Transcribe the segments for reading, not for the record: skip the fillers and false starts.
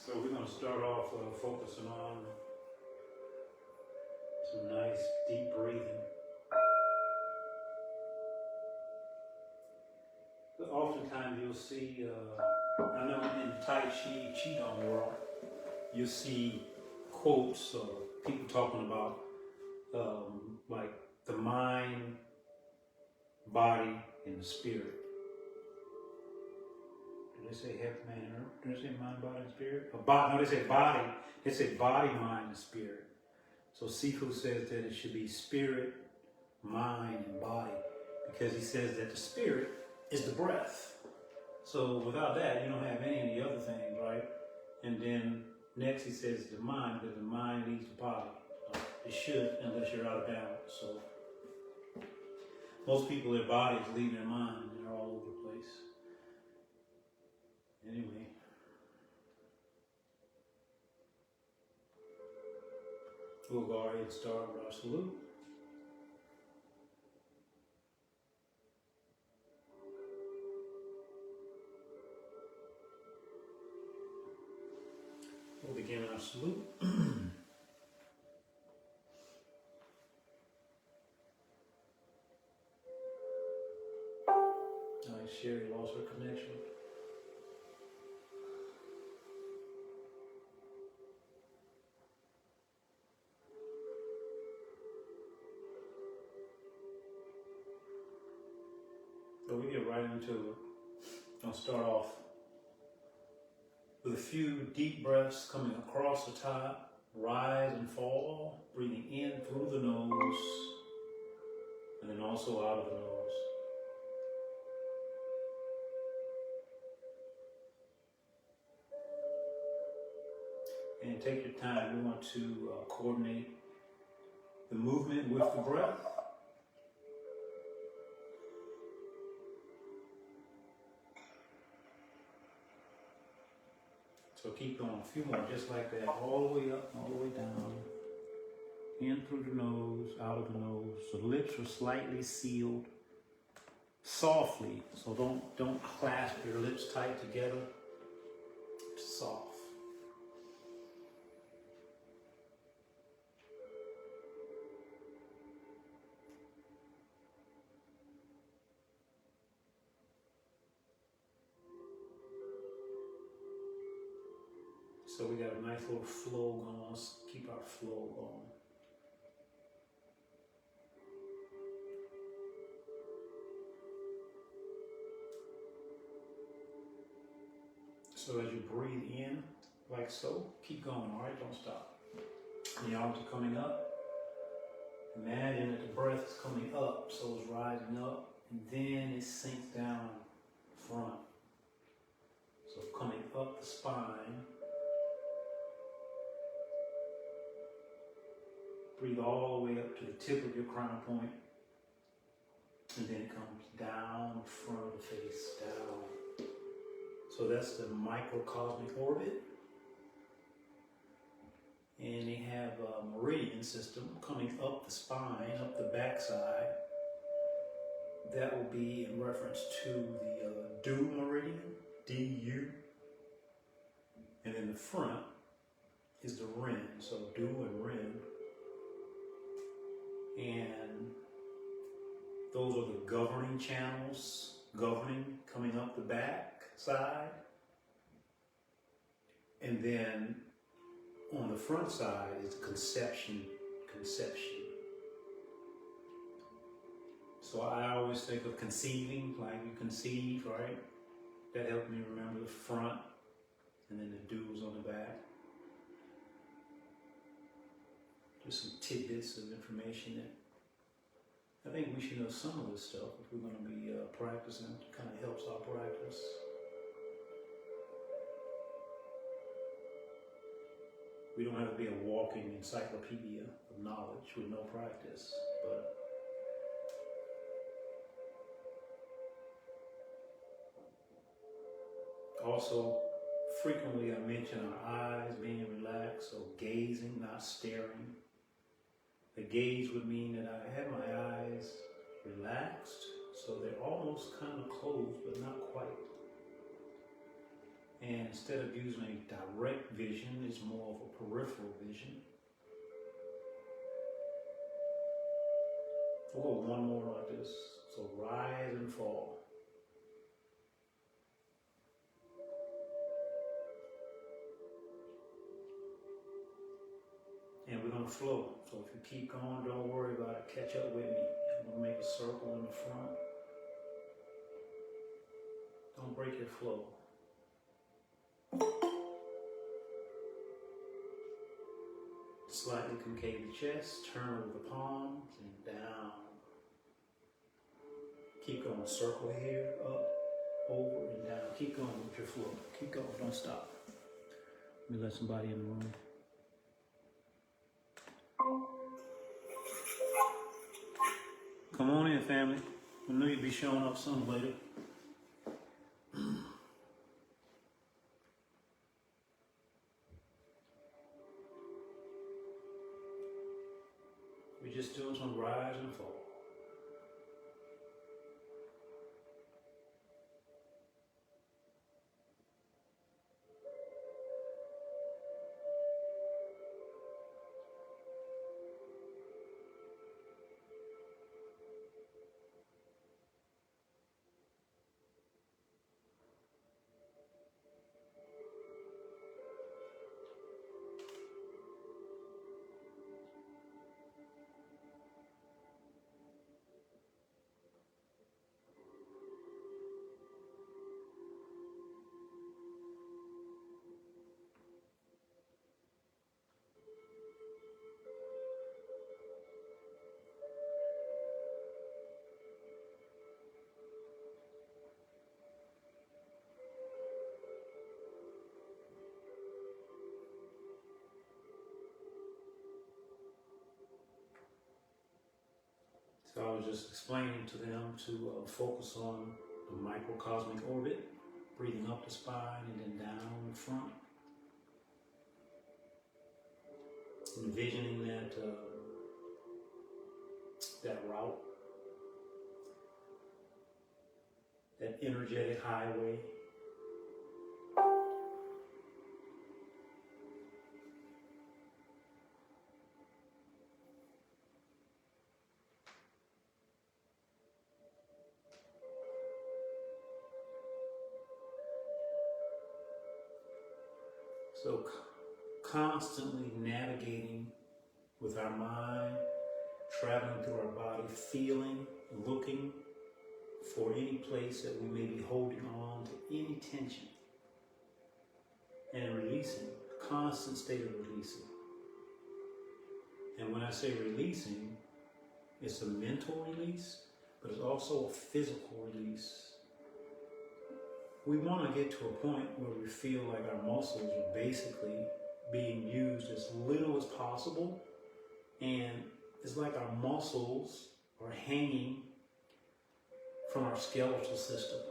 So we're going to start off focusing on some nice deep breathing. But oftentimes you'll see, I know in the Tai Chi Qigong world, you'll see quotes of people talking about like the mind, body, and the spirit. Did they say half man and earth? Did they say mind, body, and spirit? No, they say body. They say body, mind, and spirit. So Sifu says that it should be spirit, mind, and body, because he says that the spirit is the breath. So without that, you don't have any of the other things, right? And then next he says the mind, because the mind leads the body. It should, unless you're out of balance. So most people, their bodies lead their mind. They're all over the place. Anyway. We'll go ahead and start with our salute. We'll begin our salute. Sherry lost her connection. So we get right into it. I'll start off with a few deep breaths coming across the top, rise and fall, breathing in through the nose, and then also out of the nose. And take your time. We want to coordinate the movement with the breath. So keep going, a few more, just like that, all the way up, all the way down. In through the nose, out of the nose. The lips are slightly sealed, softly. So don't clasp your lips tight together. Soft. So we got a nice little flow going. Let's keep our flow going. So as you breathe in, like so, keep going, all right? Don't stop. The arms are coming up. Imagine that the breath is coming up, so it's rising up, and then it sinks down front. So coming up the spine. Breathe all the way up to the tip of your crown point, and then it comes down the front of the face, down. So that's the microcosmic orbit. And they have a meridian system coming up the spine, up the backside. That will be in reference to the Du meridian, D-U. And in the front is the Ren, so Du and Ren. And those are the governing channels, governing coming up the back side. And then on the front side is conception. So I always think of conceiving, like you conceive, right? That helped me remember the front, and then the du's on the back. Just some tidbits of information that I think we should know some of this stuff if we're going to be practicing. It kind of helps our practice. We don't have to be a walking encyclopedia of knowledge with no practice, but also frequently I mention our eyes being relaxed, so gazing, not staring. The gaze would mean that I have my eyes relaxed, so they're almost kind of closed, but not quite. And instead of using a direct vision, it's more of a peripheral vision. We'll go one more like this. So rise and fall. And we're going to flow. So if you keep going, don't worry about it. Catch up with me. I'm going to make a circle in the front. Don't break your flow. Slightly concave the chest, turn over the palms and down. Keep going, circle here, up, over and down. Keep going with your flow. Keep going, don't stop. Let me let somebody in the room. Come on in, family. I knew you'd be showing up some later. We're just doing some rise and fall. So I was just explaining to them to focus on the microcosmic orbit, breathing up the spine and then down the front. Envisioning that route, that energetic highway. So constantly navigating with our mind, traveling through our body, feeling, looking for any place that we may be holding on to any tension, and releasing, a constant state of releasing. And when I say releasing, it's a mental release, but it's also a physical release. We want to get to a point where we feel like our muscles are basically being used as little as possible, and it's like our muscles are hanging from our skeletal system.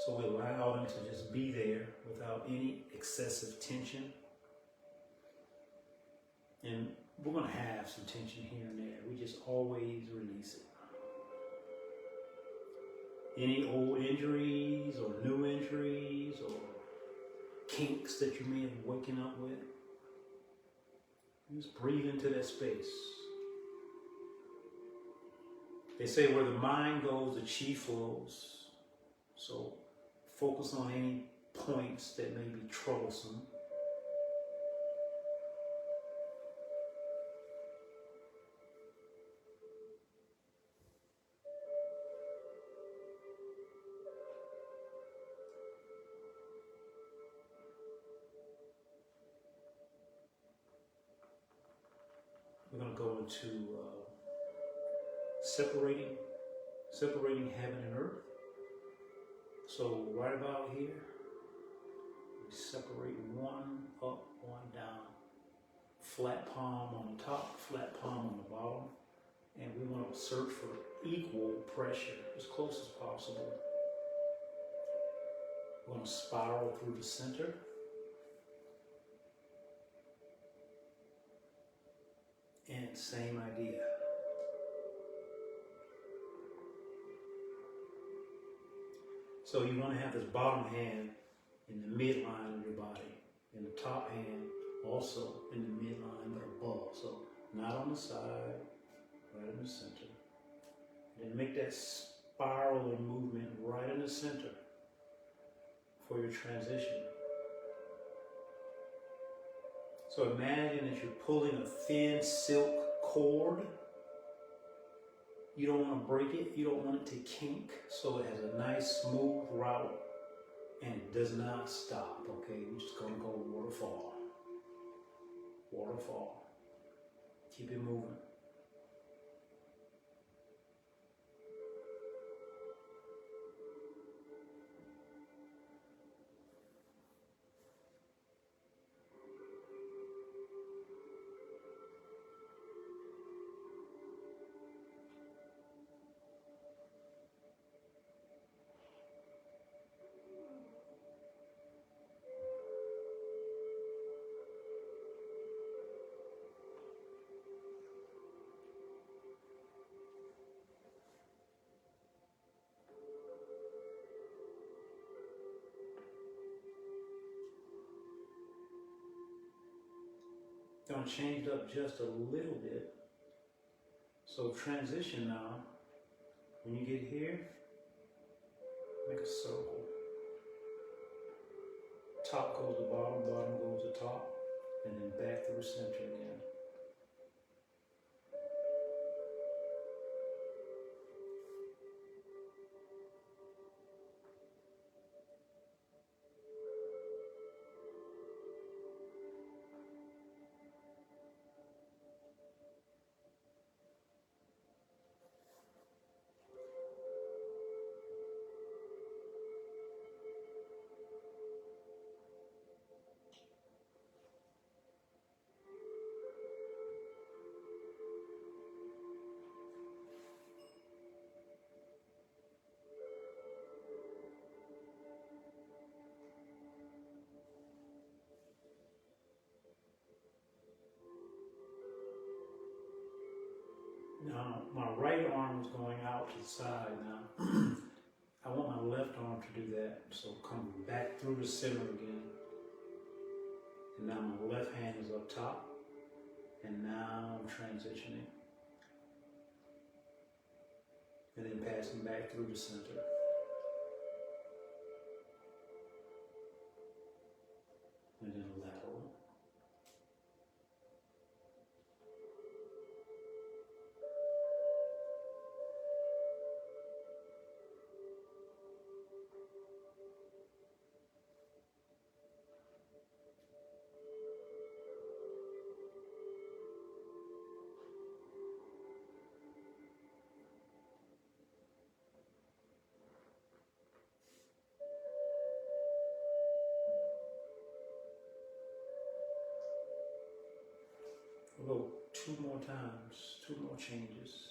So we allow them to just be there without any excessive tension. And we're going to have some tension here and there. We just always release it. Any old injuries or new injuries or kinks that you may have waken up with, just breathe into that space. They say where the mind goes, the chi flows. So focus on any points that may be troublesome. We're going to go into separating heaven and earth. So right about here, we separate one up, one down. Flat palm on the top, flat palm on the bottom. And we want to search for equal pressure as close as possible. We're going to spiral through the center. And same idea. So you want to have this bottom hand in the midline of your body, and the top hand also in the midline but above. So not on the side, right in the center. And make that spiral and movement right in the center for your transition. So imagine that you're pulling a thin silk cord. You don't want to break it. You don't want it to kink. So it has a nice smooth route and it does not stop. Okay, we're just going to go waterfall. Waterfall. Keep it moving. Going to change it up just a little bit. So transition now. When you get here, make a circle. Top goes to bottom, bottom goes to top, and then back through the center again. Now, my right arm is going out to the side now. I want my left arm to do that. So come back through the center again. And now my left hand is up top. And now I'm transitioning. And then passing back through the center. And then lateral. We'll go 2 more times, 2 more changes.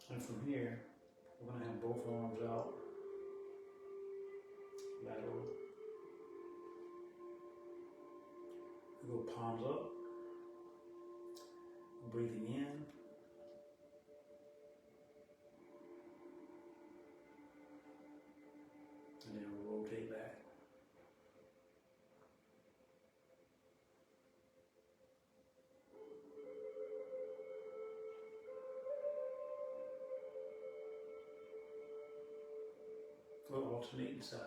And from here, we're going to have both arms out, lateral. We go palms up, breathing in. And then we'll rotate back. We'll alternate sides.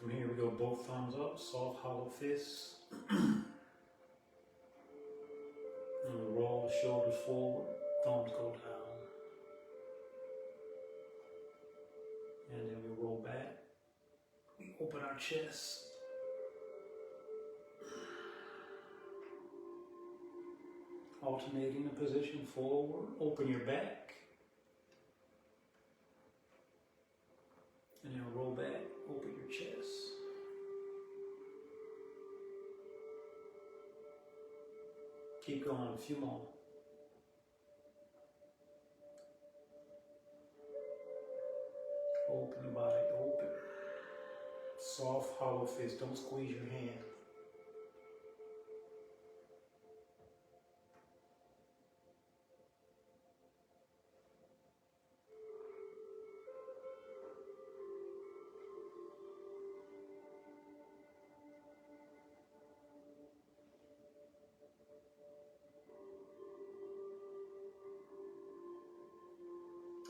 From here we go both thumbs up, soft hollow fists. And we roll the shoulders forward, thumbs go down. And then we roll back. We open our chest. Alternating the position forward, open your back. And then roll back, open your chest. Keep going, a few more. Open the body, open. Soft, hollow fist, don't squeeze your hand.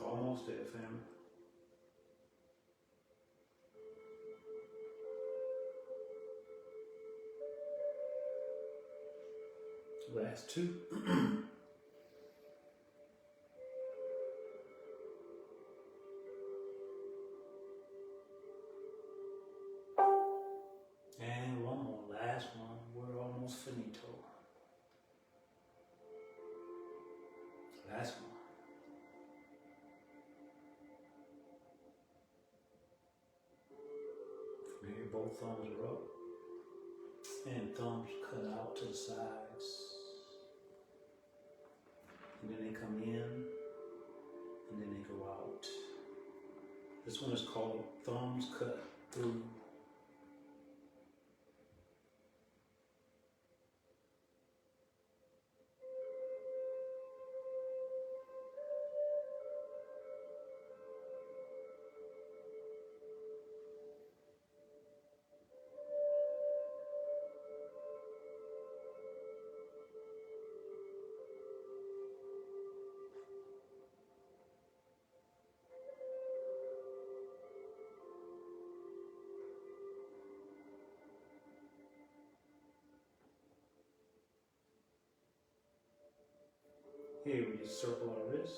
Almost there, family. Last two. And one more, last one. We're almost finito. Last one. From here, both thumbs are up. And thumbs cut out to the sides. And then they come in. And then they go out. This one is called thumbs cut through. Here we just circle our wrists.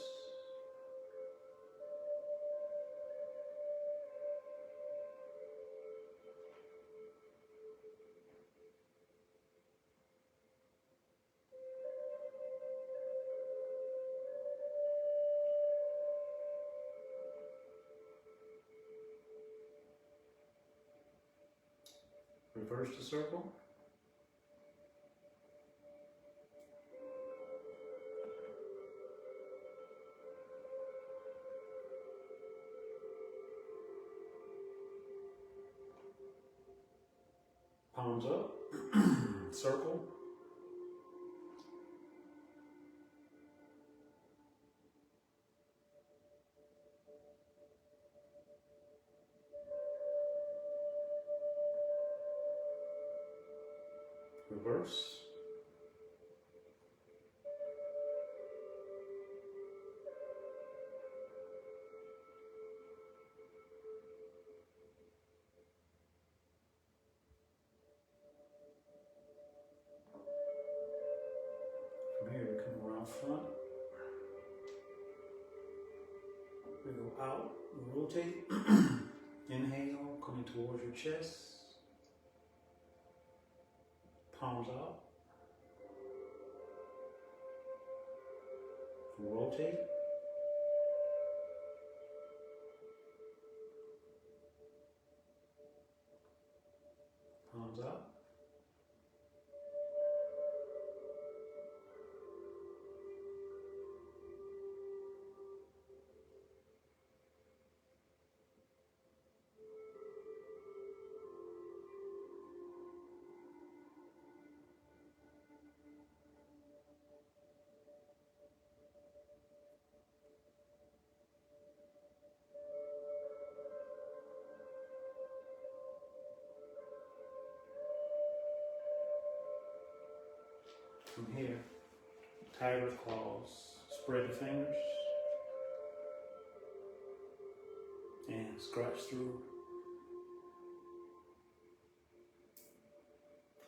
Reverse the circle. Palms up, circle. Reverse. From here we come around front. We go out, we rotate. Inhale, coming towards your chest. Palms out. Rotate. Palms out. From here, tiger's claws, spread the fingers and scratch through.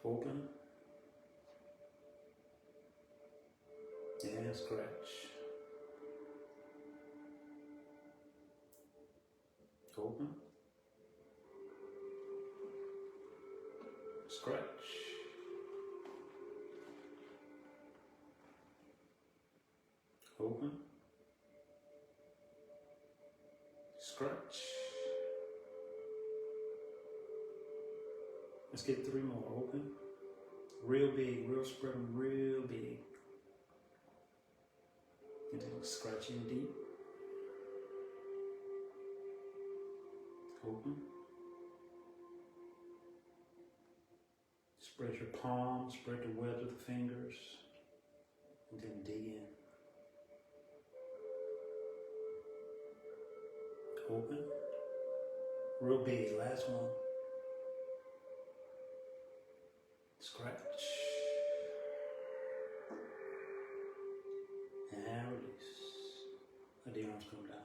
Open. And scratch. Open. Scratch. Open. Scratch. Let's get 3 more. Open. Real big, real spread them real big. And then scratch in deep. Open. Spread your palms, spread the webs of the fingers, and then dig in. Open. Real big, last one. Scratch. And release. Let the arms come down.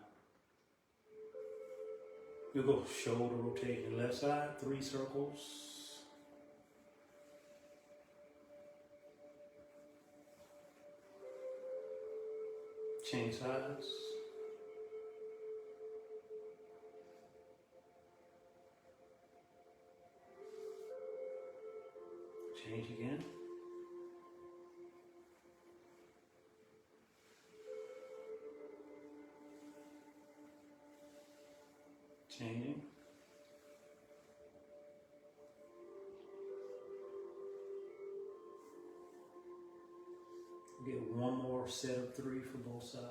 You'll go shoulder rotation, left side, 3 circles. Change sides. Change again. Changing. Get 1 more set of 3 for both sides.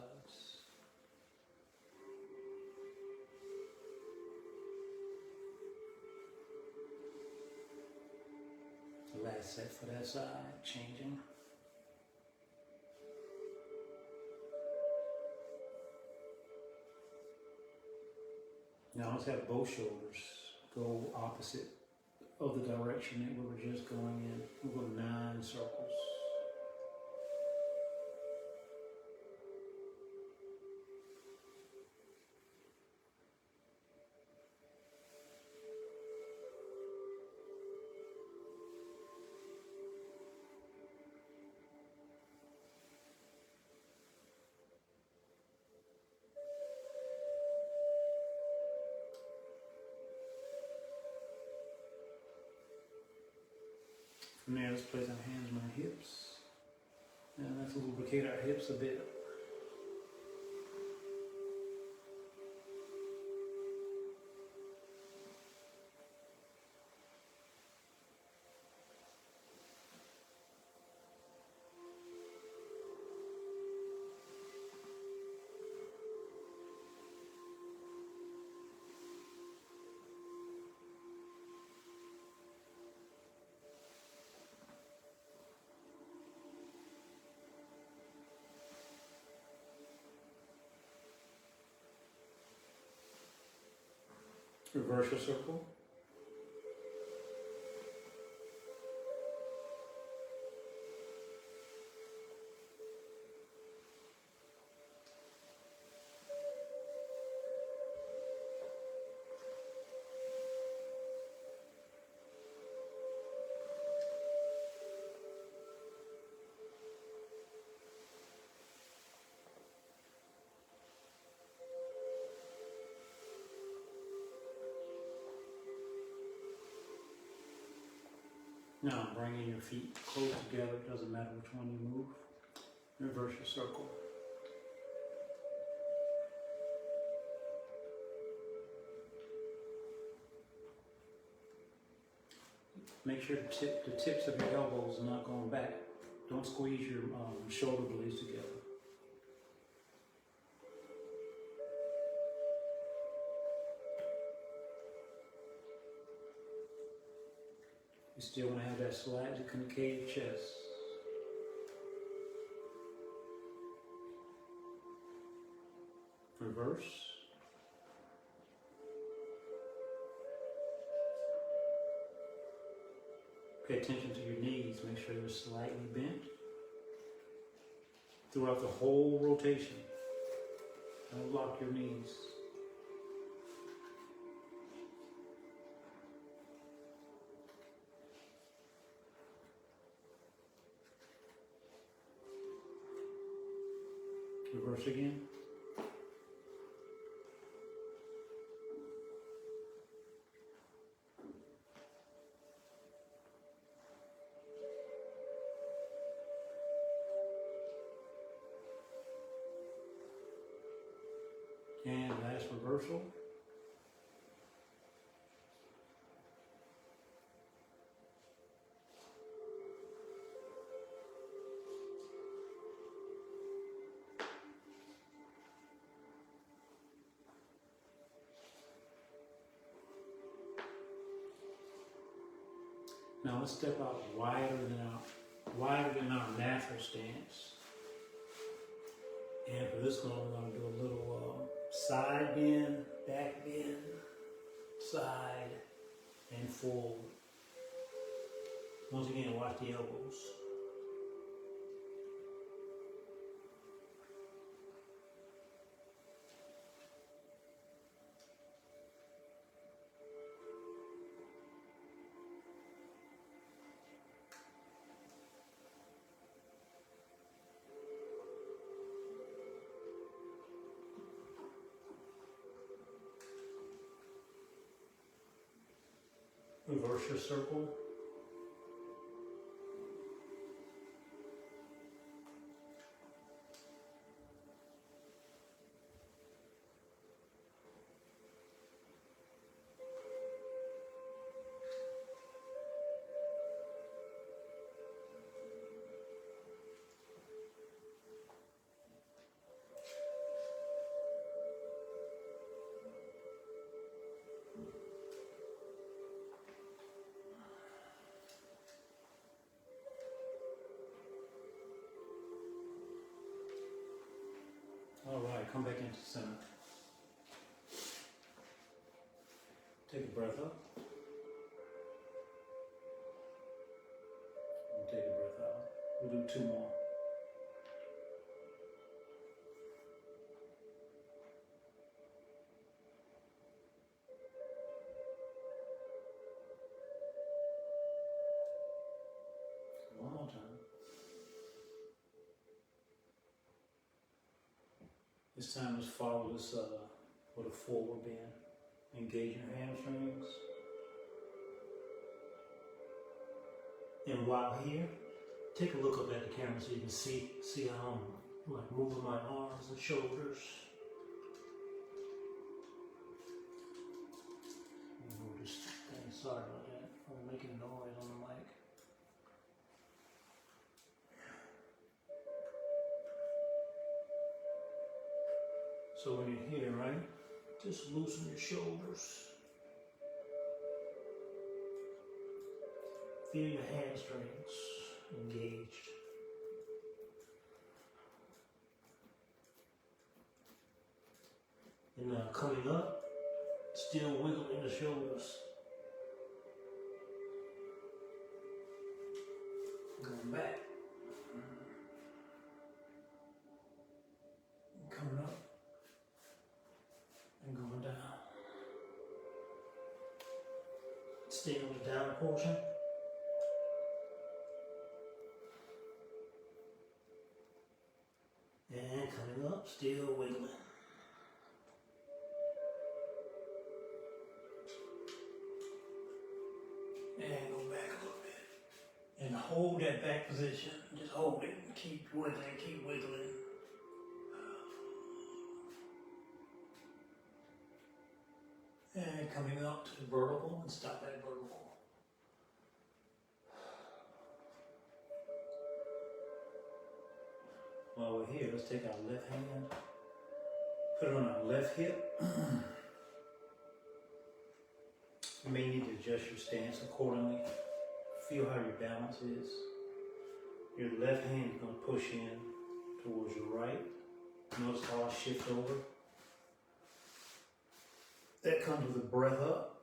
Last set for that side, changing. Now let's have both shoulders go opposite of the direction that we were just going in. We'll go 9 circles. From there, let's place our hands on our hips. And let's lubricate our hips a bit. Reverse your circle. Now bringing your feet close together, doesn't matter which one you move. Reverse your circle. Make sure the tips of your elbows are not going back. Don't squeeze your shoulder blades together. You still want to have that slightly concave chest. Reverse. Pay attention to your knees. Make sure they're slightly bent throughout the whole rotation. Don't lock your knees. Reverse again. And last reversal. Now let's step out wider than our natural stance. And for this one, I'm going to do a little side bend, back bend, side, and forward. Once again, watch the elbows. Reverse your circle. All right, come back into center. Take a breath up. And take a breath out. We'll do two more. One more time. This time, let's follow this with a forward bend. Engage your hamstrings. And while here, take a look up at the camera so you can see how I'm like moving my arms and shoulders. Move this thing. Sorry about that. I'm making noise on the mic. So when you're here, right, just loosen your shoulders. Feel your hamstrings engaged. And now coming up, still wiggling the shoulders. Going back. Coming up. And going down. Stay on the down portion. And coming up, still wiggling. And go back a little bit. And hold that back position. Just hold it. Keep wiggling, keep wiggling. And coming up to the vertical and stop at vertical. While we're here, let's take our left hand, put it on our left hip. You may need to adjust your stance accordingly. Feel how your balance is. Your left hand is going to push in towards your right. Notice how I shift over. That comes with a breath up.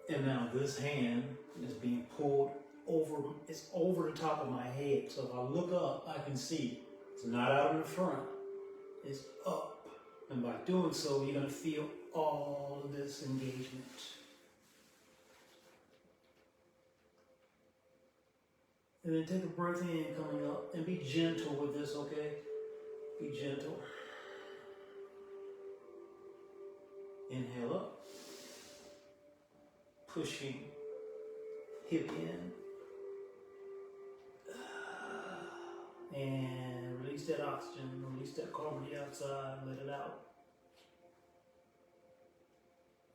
And now this hand is being pulled over, it's over the top of my head. So if I look up, I can see it's not out in the front, it's up. And by doing so, you're going to feel all of this engagement. And then take a breath in coming up and be gentle with this, okay? Be gentle. Inhale up. Pushing hip in. And release that oxygen. Release that carbon dioxide. Let it out.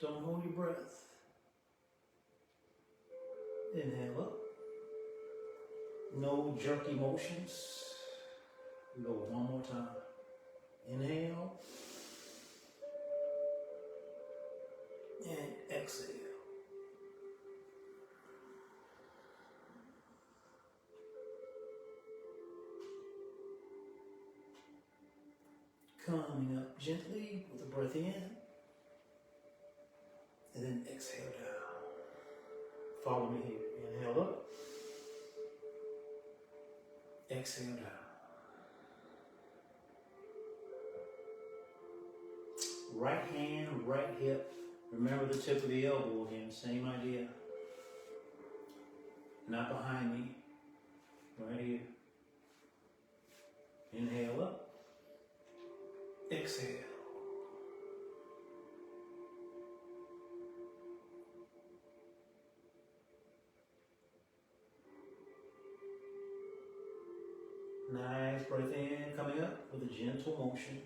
Don't hold your breath. Inhale up. No jerky motions. We go one more time. Inhale. And exhale. Coming up gently with a breath in. And then exhale down. Follow me here. Inhale up. Exhale down. Right hand, right hip. Remember the tip of the elbow again, same idea. Not behind me. Right here. Inhale up. Exhale. Nice breath in, coming up with a gentle motion.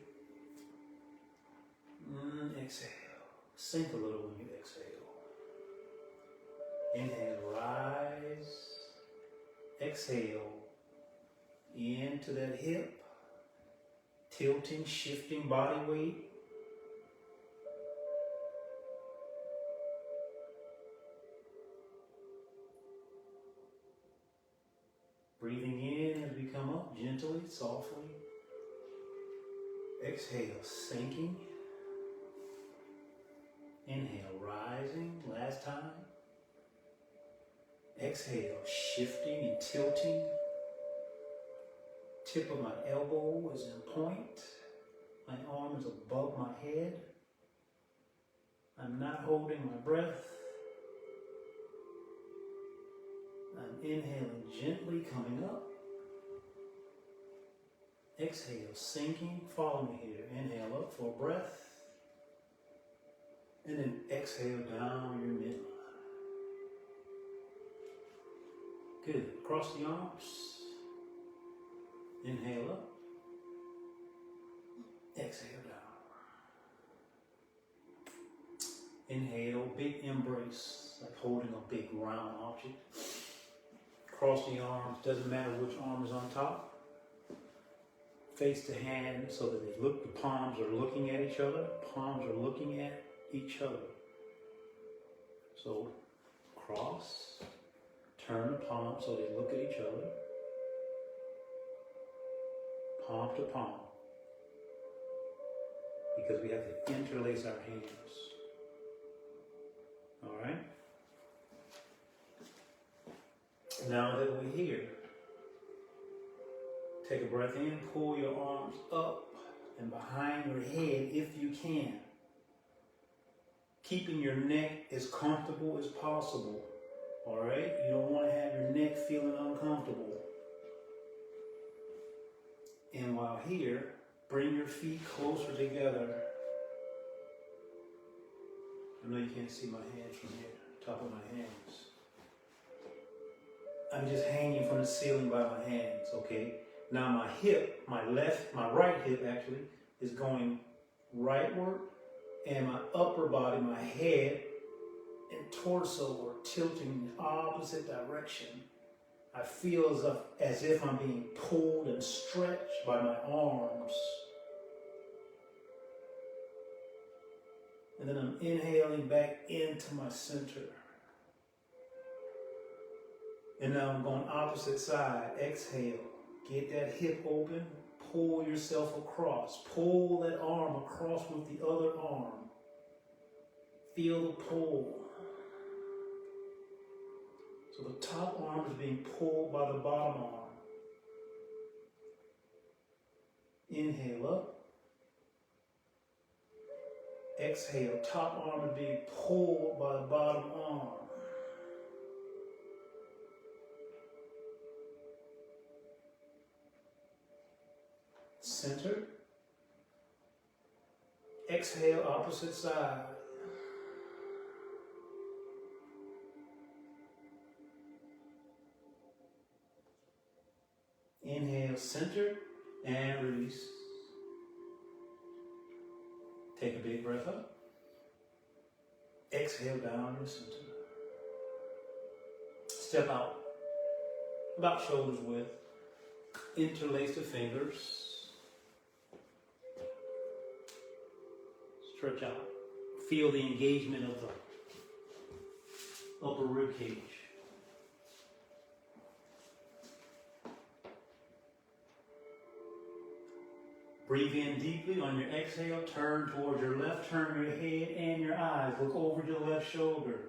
Exhale. Sink a little when you exhale. Inhale, rise. Exhale. Into that hip. Tilting, shifting body weight. Breathing in as we come up, gently, softly. Exhale, sinking. Inhale, rising, last time. Exhale, shifting and tilting. Tip of my elbow is in point. My arm is above my head. I'm not holding my breath. I'm inhaling gently, coming up. Exhale, sinking. Follow me here. Inhale up for a breath. And then exhale down your midline. Good. Cross the arms. Inhale up. Exhale down. Inhale, big embrace, like holding a big round object. Cross the arms, doesn't matter which arm is on top. Face the hand so that they look, the palms are looking at each other. Palms are looking at each other. So cross, turn the palm so they look at each other. Palm to palm. Because we have to interlace our hands. All right? Now that we're here, take a breath in, pull your arms up and behind your head if you can. Keeping your neck as comfortable as possible. All right? You don't want to have your neck feeling uncomfortable. And while here, bring your feet closer together. I know you can't see my hands from here, top of my hands. I'm just hanging from the ceiling by my hands, okay? Now my hip, my right hip actually, is going rightward, and my upper body, my head and torso are tilting in the opposite direction. I feel as if I'm being pulled and stretched by my arms. And then I'm inhaling back into my center. And now I'm going opposite side. Exhale. Get that hip open. Pull yourself across. Pull that arm across with the other arm. Feel the pull. So the top arm is being pulled by the bottom arm. Inhale up. Exhale. Top arm is being pulled by the bottom arm. Center. Exhale, opposite side. Inhale, center, and release. Take a big breath up. Exhale down in the center. Step out, about shoulders width. Interlace the fingers. Stretch out. Feel the engagement of the upper rib cage. Breathe in deeply. On your exhale, turn towards your left. Turn your head and your eyes. Look over your left shoulder.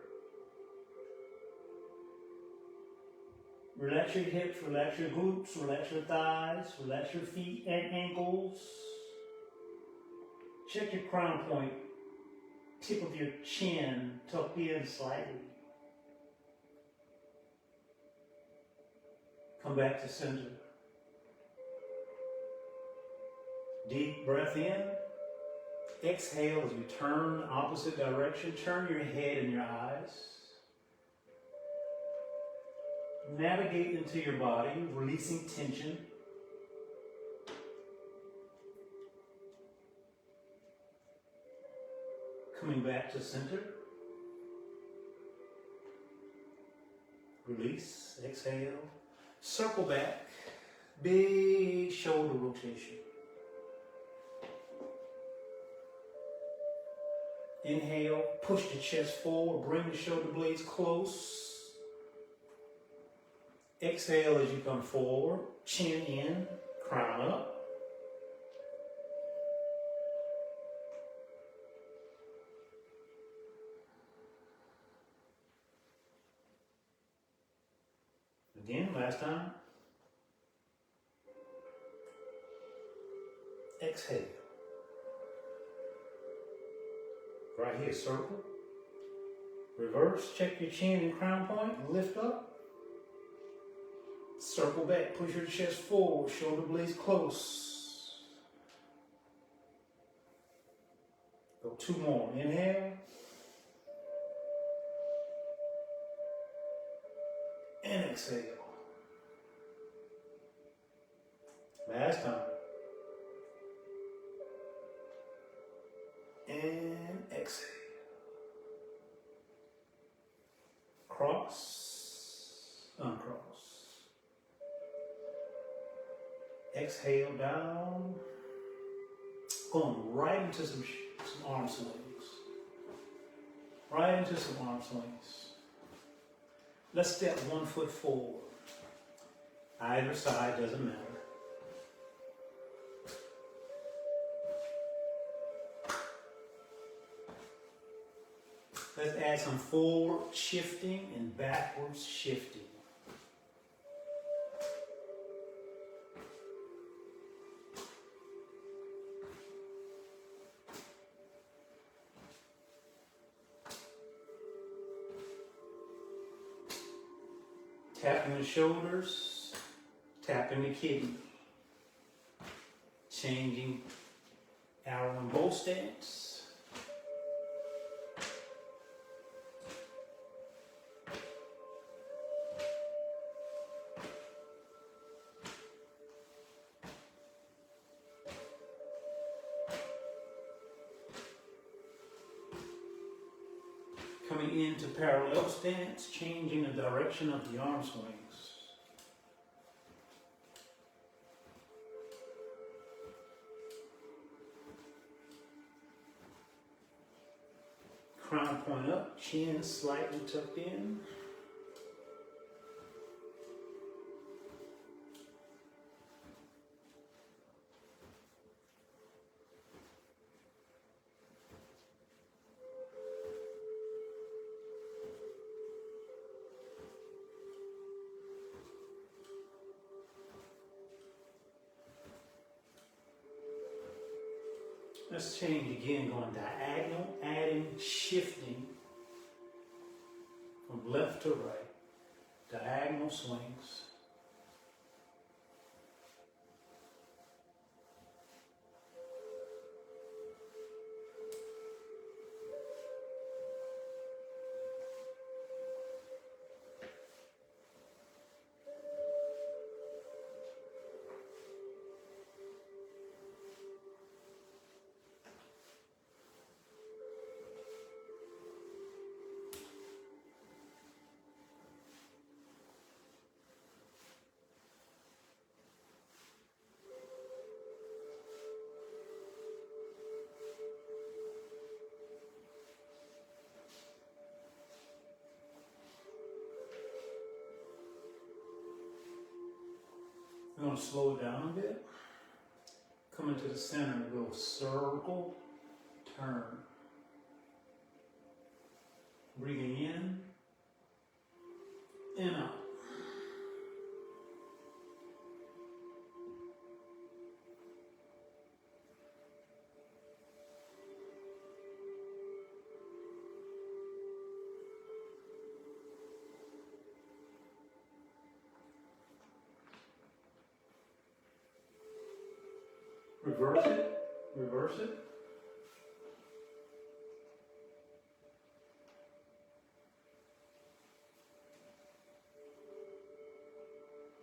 Relax your hips, relax your glutes, relax your thighs, relax your feet and ankles. Check your crown point. Tip of your chin tucked in slightly. Come back to center. Deep breath in. Exhale as we turn the opposite direction. Turn your head and your eyes. Navigate into your body, releasing tension. Coming back to center. Release, exhale. Circle back. Big shoulder rotation. Inhale, push the chest forward, bring the shoulder blades close. Exhale as you come forward, chin in, crown up. Again, last time. Exhale. Right here, circle. Reverse, check your chin and crown point, lift up. Circle back, push your chest forward, shoulder blades close. Go 2 more. Inhale. And exhale. Last time. And exhale. Cross, uncross. Exhale down. Going right into some arm swings. Right into some arm swings. Let's step 1 foot forward. Either side, doesn't matter. Let's add some forward shifting and backwards shifting. Tapping the shoulders, tapping the kidney. Changing arrow and bow stance. Coming into parallel stance, changing the direction of the arm swings. Crown point up, chin slightly tucked in. Let's change again, going diagonal, adding, shifting from left to right. Diagonal swings. We're going to slow it down a bit. Come into the center, go circle, turn. Breathing in and out. Reverse it, reverse it.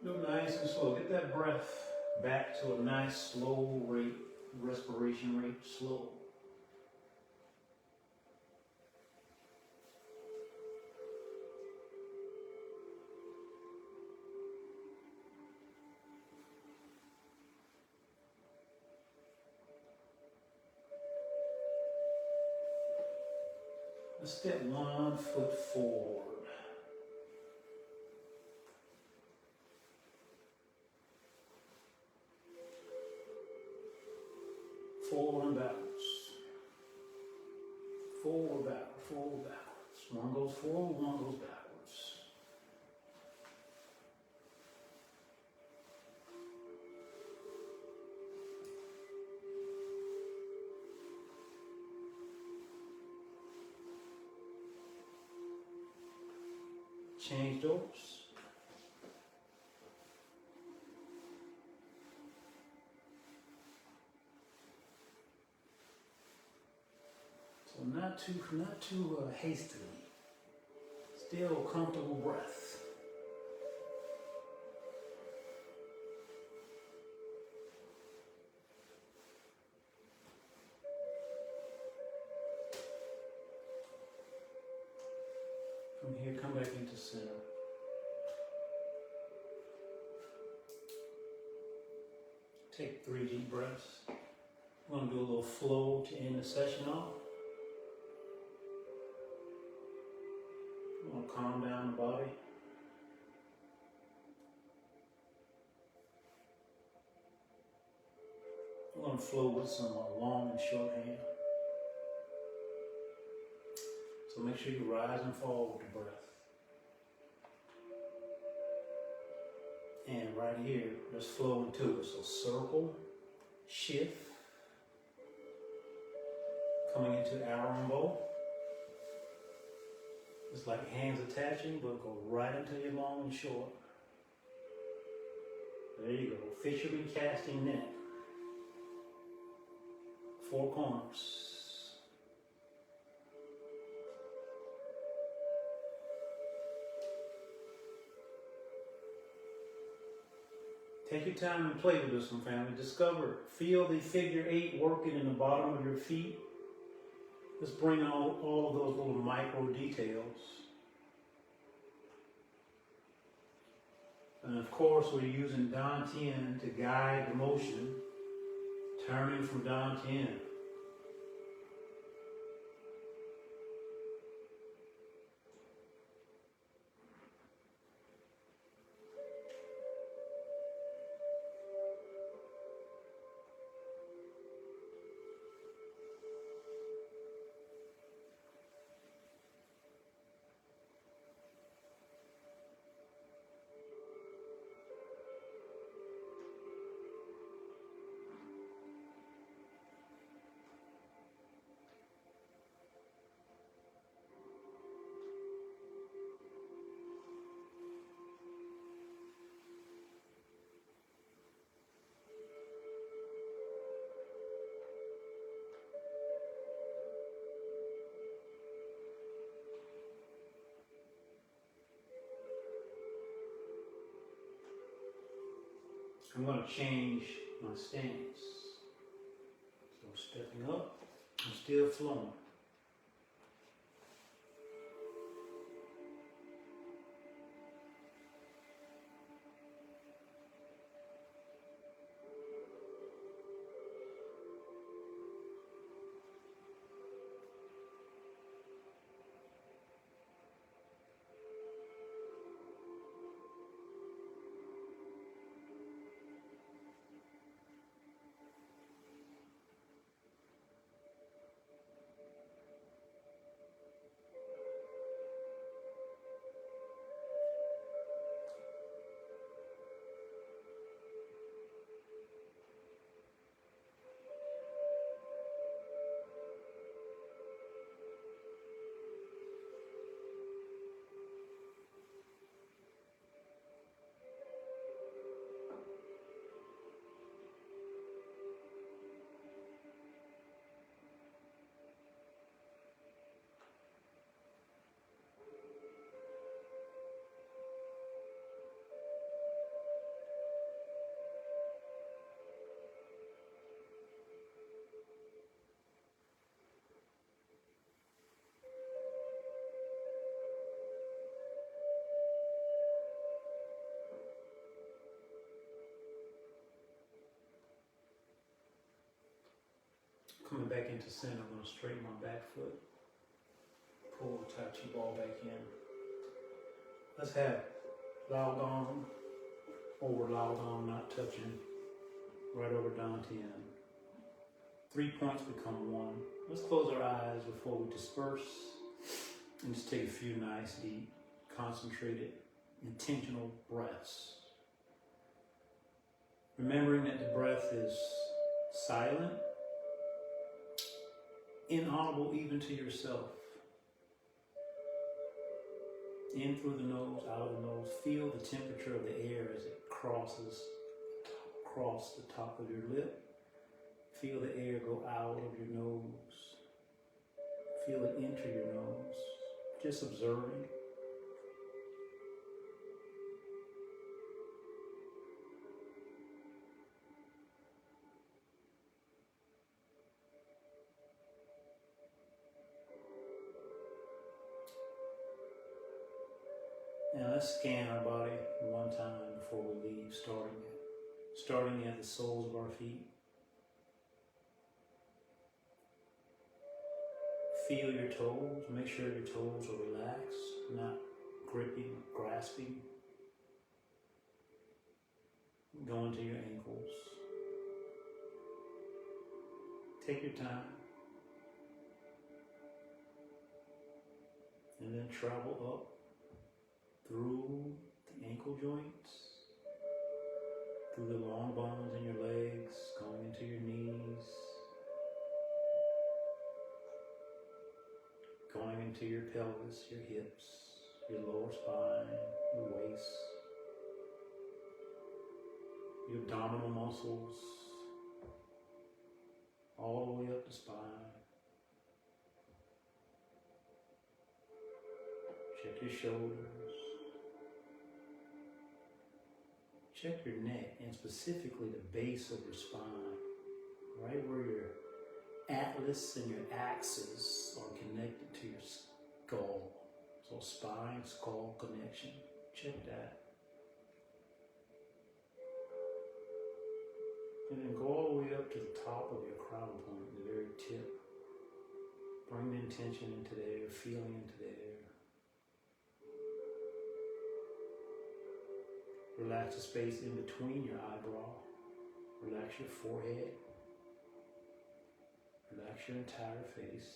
Do nice and slow. Get that breath back to a nice slow rate, respiration rate, slow. Let's step 1 foot forward. Forward and backwards. Forward, backward, forward, backwards. One goes forward, one goes backwards. Change those. So not too hastily. Still comfortable breath. From here, come back into center. Take 3 deep breaths. We're going to do a little flow to end the session off. We're going to calm down the body. We're going to flow with some long and short hand. So make sure you rise and fall with the breath. And right here, let's flow into it. So circle, shift, coming into arrow and bow. It's like hands attaching, but go right into your long and short. There you go. Fisherman casting net. 4 corners. Take your time and play with this one, family. Discover, feel the figure 8 working in the bottom of your feet. Let's bring out all of those little micro details. And of course, we're using Dantian to guide the motion, turning from Dantian. I'm going to change my stance. So stepping up, I'm still flowing. Coming back into center, I'm going to straighten my back foot. Pull the Tai Chi ball back in. Let's have Lao Gong over Lao Gong, not touching. Right over Dantian. 3 points become 1. Let's close our eyes before we disperse. And just take a few nice, deep, concentrated, intentional breaths. Remembering that the breath is silent, inaudible even to yourself. In through the nose, out of the nose. Feel the temperature of the air as it crosses across the top of your lip. Feel the air go out of your nose. Feel it enter your nose. Just observing. Now let's scan our body one time before we leave, starting at the soles of our feet. Feel your toes. Make sure your toes are relaxed, not gripping, grasping. Go into your ankles. Take your time. And then travel up through the ankle joints, through the long bones in your legs, going into your knees, going into your pelvis, your hips, your lower spine, your waist, your abdominal muscles, all the way up the spine. Check your shoulders. Check your neck, and specifically the base of your spine, right where your atlas and your axis are connected to your skull. So spine, skull connection. Check that. And then go all the way up to the top of your crown point, the very tip. Bring the intention into there, feeling into there. Relax the space in between your eyebrow. Relax your forehead. Relax your entire face.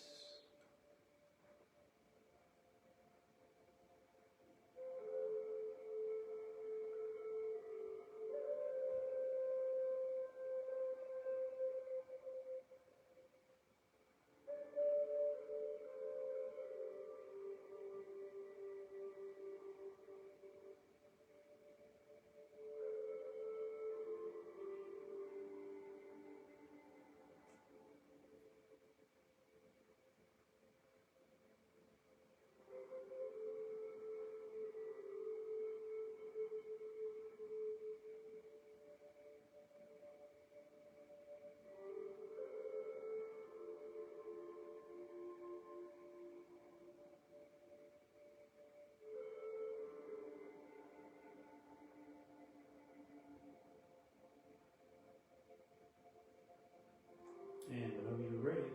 And whenever you're ready,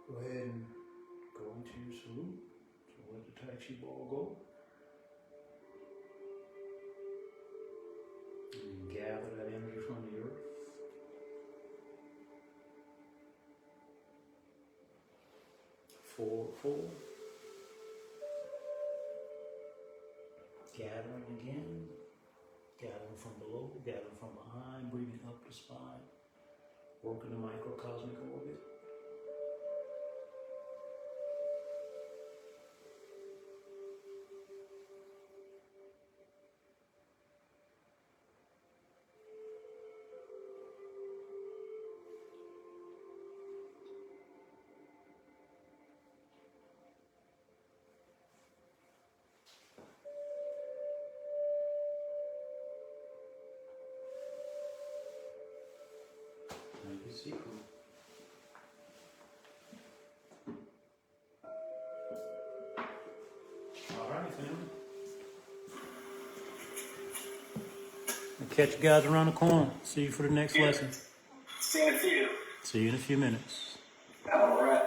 go ahead and go into your salute. So let the Tai Chi ball go. And gather that energy from the earth. Forward fold. Gathering again. Gathering from below, gathering from behind, breathing up the spine. Working the microcosmic orbit. Thank you, Siku. All right, family. I'll catch you guys around the corner. See you for the next lesson. Same to you. See you in a few minutes. All right.